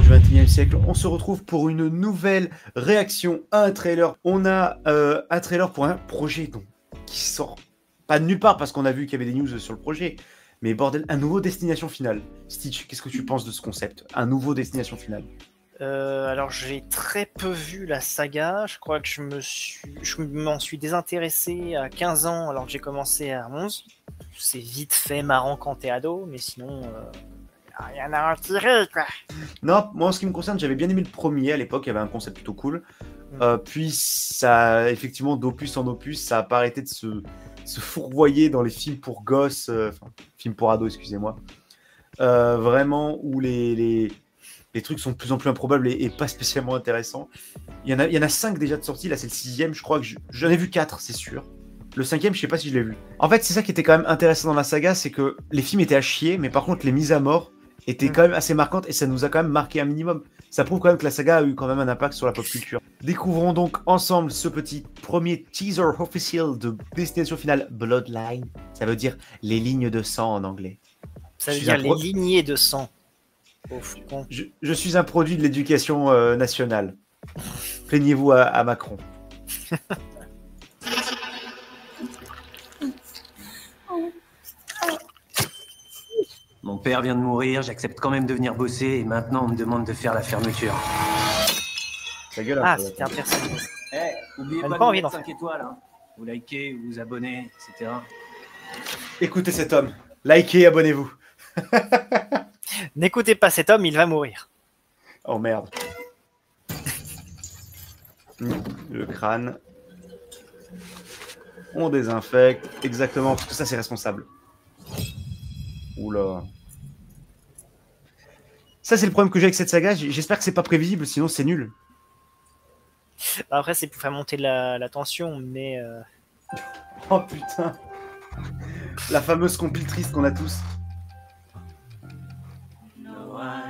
du 21e siècle. On se retrouve pour une nouvelle réaction à un trailer. On a un trailer pour un projet qui sort pas de nulle part parce qu'on a vu qu'il y avait des news sur le projet. Mais bordel, un nouveau Destination Finale. Stitch, qu'est-ce que tu penses de ce concept? Un nouveau Destination Finale. Alors j'ai très peu vu la saga, je crois que je m'en suis désintéressé à 15 ans alors que j'ai commencé à 11. C'est vite fait marrant quand t'es ado, mais sinon rien à en tirer quoi. Non, moi en ce qui me concerne, j'avais bien aimé le premier à l'époque, il y avait un concept plutôt cool. Puis ça, effectivement, d'opus en opus, ça a pas arrêté de se fourvoyer dans les films pour gosses, enfin, films pour ados, excusez-moi. Vraiment, où les trucs sont de plus en plus improbables et pas spécialement intéressants. Il y en a 5 déjà de sortie, là c'est le 6e, je crois que j'en ai vu 4, c'est sûr. Le 5e, je sais pas si je l'ai vu. En fait, c'est ça qui était quand même intéressant dans la saga, c'est que les films étaient à chier, mais par contre les mises à mort étaient quand même assez marquantes et ça nous a quand même marqué un minimum. Ça prouve quand même que la saga a eu quand même un impact sur la pop culture. Découvrons donc ensemble ce petit premier teaser officiel de Destination Finale Bloodline. Ça veut dire les lignes de sang en anglais. Ça veut dire les lignées de sang. Je suis un produit de l'éducation nationale. Plaignez-vous à Macron. Mon père vient de mourir, j'accepte quand même de venir bosser et maintenant on me demande de faire la fermeture. Ta gueule, ah, c'était un personnage. Oubliez pas de mettre 5 étoiles, hein. Vous likez, vous vous abonnez, etc. Écoutez cet homme. Likez, abonnez-vous. N'écoutez pas cet homme, il va mourir. Oh merde. Le crâne. On désinfecte. Exactement, parce que ça c'est responsable. Oula. Ça c'est le problème que j'ai avec cette saga. J'espère que c'est pas prévisible, sinon c'est nul. Après c'est pour faire monter la tension, mais... Oh putain. La fameuse compile triste qu'on a tous. Ah,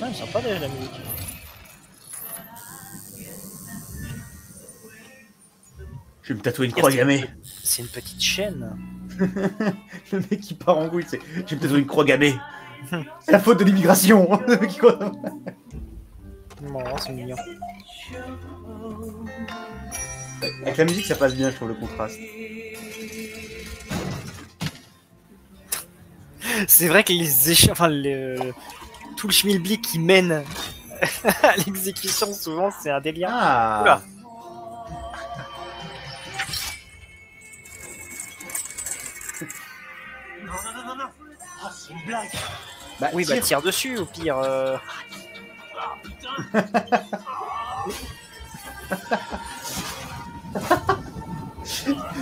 ils sont pas déjà la musique. Je vais me tatouer une croix gammée. C'est une petite chaîne. Le mec qui part en couille, c'est je vais me tatouer une croix gammée. C'est la faute de l'immigration. Non, c'est mignon. Avec la musique, ça passe bien, je trouve, le contraste. C'est vrai que tout le schmilblick qui mène à l'exécution, souvent, c'est un délire. Ah. Oula. Non. Ah, c'est une blague. Bah, oui, bah tire dessus, au pire.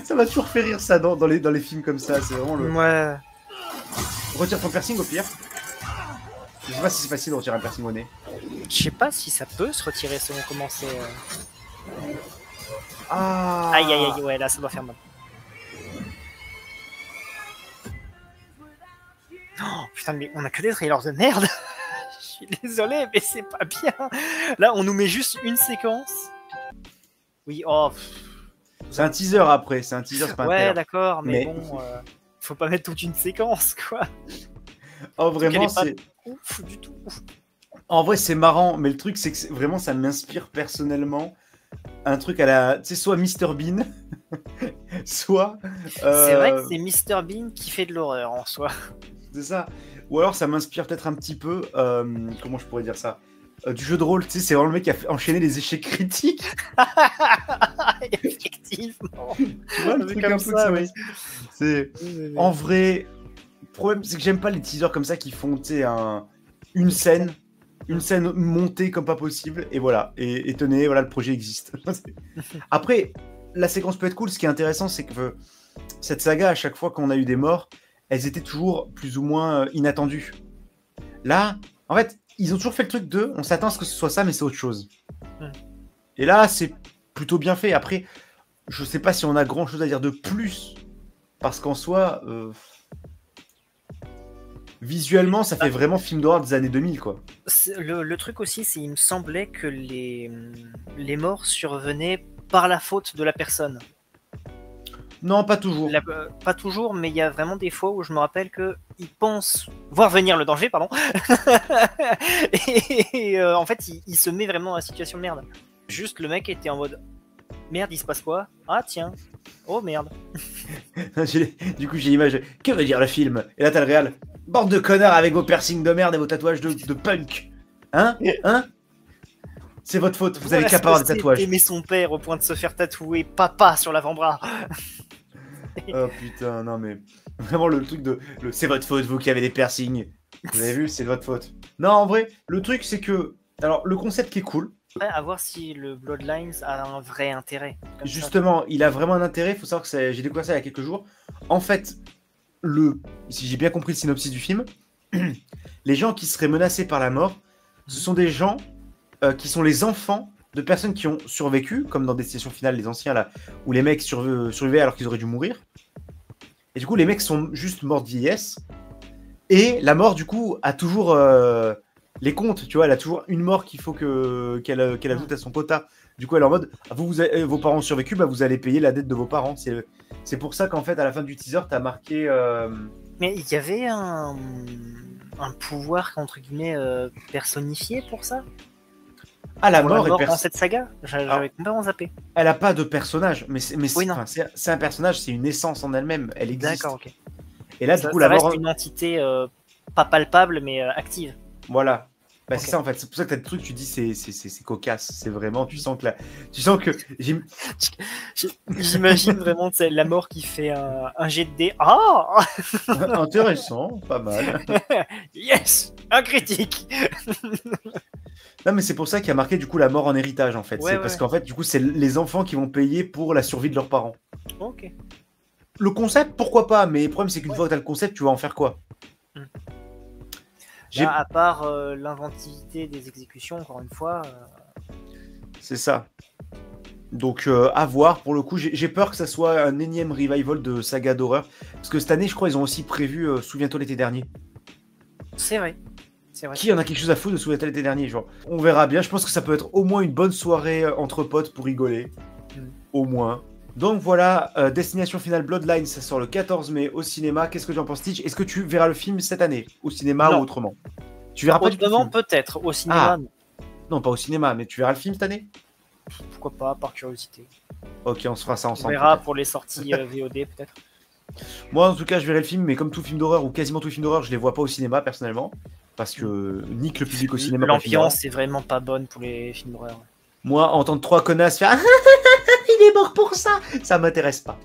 Ça m'a toujours fait rire, ça, dans les films comme ça. C'est vraiment le... Ouais. Retire ton piercing, au pire. Je sais pas si c'est facile de retirer un piercing au nez. Je sais pas si ça peut se retirer selon comment c'est... Ah. Aïe, aïe, aïe, ouais, là, ça doit faire mal. Oh, putain, mais on a que des trailers de merde. Je suis désolé, mais c'est pas bien. Là, on nous met juste une séquence. Oui, oh... C'est un teaser après, c'est un teaser, c'est pas un trailer. Ouais, d'accord, mais bon, faut pas mettre toute une séquence, quoi. Oh, vraiment, c'est... Ouf, du tout. En vrai, c'est marrant, mais le truc, c'est que vraiment, ça m'inspire personnellement un truc à la... Tu sais, soit Mr Bean, soit... C'est vrai que c'est Mr Bean qui fait de l'horreur, en soi. C'est ça. Ou alors, ça m'inspire peut-être un petit peu... comment je pourrais dire ça, du jeu de rôle, tu sais, c'est vraiment le mec qui a enchaîné les échecs critiques. Effectivement. Tu vois, le truc un peu ça, oui. C'est... En vrai, le problème, c'est que j'aime pas les teasers comme ça qui font, tu sais, une scène montée comme pas possible, et voilà. Et tenez, voilà, le projet existe. Après, la séquence peut être cool. Ce qui est intéressant, c'est que cette saga, à chaque fois qu'on a eu des morts, elles étaient toujours plus ou moins inattendues. Là, en fait, ils ont toujours fait le truc de on s'attend à ce que ce soit ça, mais c'est autre chose. Et là, c'est plutôt bien fait. Après, je sais pas si on a grand chose à dire de plus, parce qu'en soi, visuellement, ça fait vraiment film d'horreur des années 2000, quoi. Le truc aussi, c'est il me semblait que les morts survenaient par la faute de la personne. Non, pas toujours. Pas toujours, mais il y a vraiment des fois où je me rappelle qu'il pense voir venir le danger, pardon. Et en fait, il se met vraiment dans la situation de merde. Juste, le mec était en mode merde, il se passe quoi? Ah tiens, oh merde. Du coup, j'ai l'image. Que veut dire le film? Et là, t'as le réal. Bande de connards avec vos piercings de merde et vos tatouages de punk. Hein? C'est votre faute, vous avez qu'à pas avoir des tatouages. Aimer son père au point de se faire tatouer papa sur l'avant-bras. Oh putain, non mais. Vraiment le truc de. C'est votre faute, vous qui avez des piercings. Vous avez vu, c'est de votre faute. Non, en vrai, le truc c'est que. Alors, le concept qui est cool. Après, à voir si le Bloodlines a un vrai intérêt. Justement, il a vraiment un intérêt. Il faut savoir que j'ai découvert ça il y a quelques jours. En fait, si j'ai bien compris le synopsis du film, les gens qui seraient menacés par la mort, ce sont des gens qui sont les enfants de personnes qui ont survécu, comme dans Destination Finale, les anciens là, où les mecs survivaient alors qu'ils auraient dû mourir. Et du coup, les mecs sont juste morts de vieillesse. Et la mort, du coup, a toujours les comptes, tu vois, elle a toujours une mort qu'il faut qu'elle ajoute à son quota. Du coup, elle est en mode, vos parents ont survécu, bah, vous allez payer la dette de vos parents. C'est pour ça qu'en fait, à la fin du teaser, t'as marqué... Mais il y avait un pouvoir, entre guillemets, personnifié pour ça? Ah, la mort est dans cette saga? J'avais complètement zappé. Elle a pas de personnage, mais c'est oui, un personnage, c'est une essence en elle-même, elle existe. D'accord, ok. Et là, du coup, la reste mort... une entité pas palpable, mais active. Voilà. Bah, okay. C'est ça en fait, c'est pour ça que t'as des trucs, tu dis c'est cocasse, c'est vraiment, tu sens que j'imagine vraiment la mort qui fait un jet de dés. Ah intéressant, pas mal. Yes, un critique. Non mais c'est pour ça qu'il y a marqué du coup la mort en héritage en fait, ouais, parce qu'en fait du coup c'est les enfants qui vont payer pour la survie de leurs parents. Ok. Le concept pourquoi pas, mais le problème c'est qu'une fois que t'as le concept, tu vas en faire quoi? Là, à part l'inventivité des exécutions, encore une fois. C'est ça. Donc, à voir. Pour le coup, j'ai peur que ça soit un énième revival de saga d'horreur. Parce que cette année, je crois, ils ont aussi prévu Souviens-toi l'été dernier. C'est vrai. Qui en a quelque chose à foutre de Souviens-toi l'été dernier, genre. On verra bien. Je pense que ça peut être au moins une bonne soirée entre potes pour rigoler. Au moins. Donc voilà, Destination Finale Bloodline, ça sort le 14 mai au cinéma. Qu'est-ce que j'en pense, Stitch? Est-ce que tu verras le film cette année, au cinéma ou autrement? Tu verras pas autrement, peut-être. Au cinéma, non, pas au cinéma, mais tu verras le film cette année? Pourquoi pas, par curiosité. Ok, on se fera ça ensemble. On verra pour les sorties VOD, peut-être. Moi, en tout cas, je verrai le film, mais comme tout film d'horreur, ou quasiment tout film d'horreur, je les vois pas au cinéma, personnellement. Parce que nique le public au cinéma. L'ambiance est vraiment pas bonne pour les films d'horreur. Moi, entendre trois connasses faire il est mort pour ça, ça m'intéresse pas.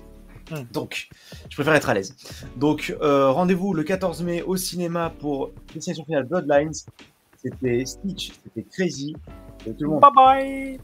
Donc, je préfère être à l'aise. Donc, rendez-vous le 14 mai au cinéma pour Destination Finale Bloodlines. C'était Stitch, c'était Crazy. Tout le monde. Bye bye.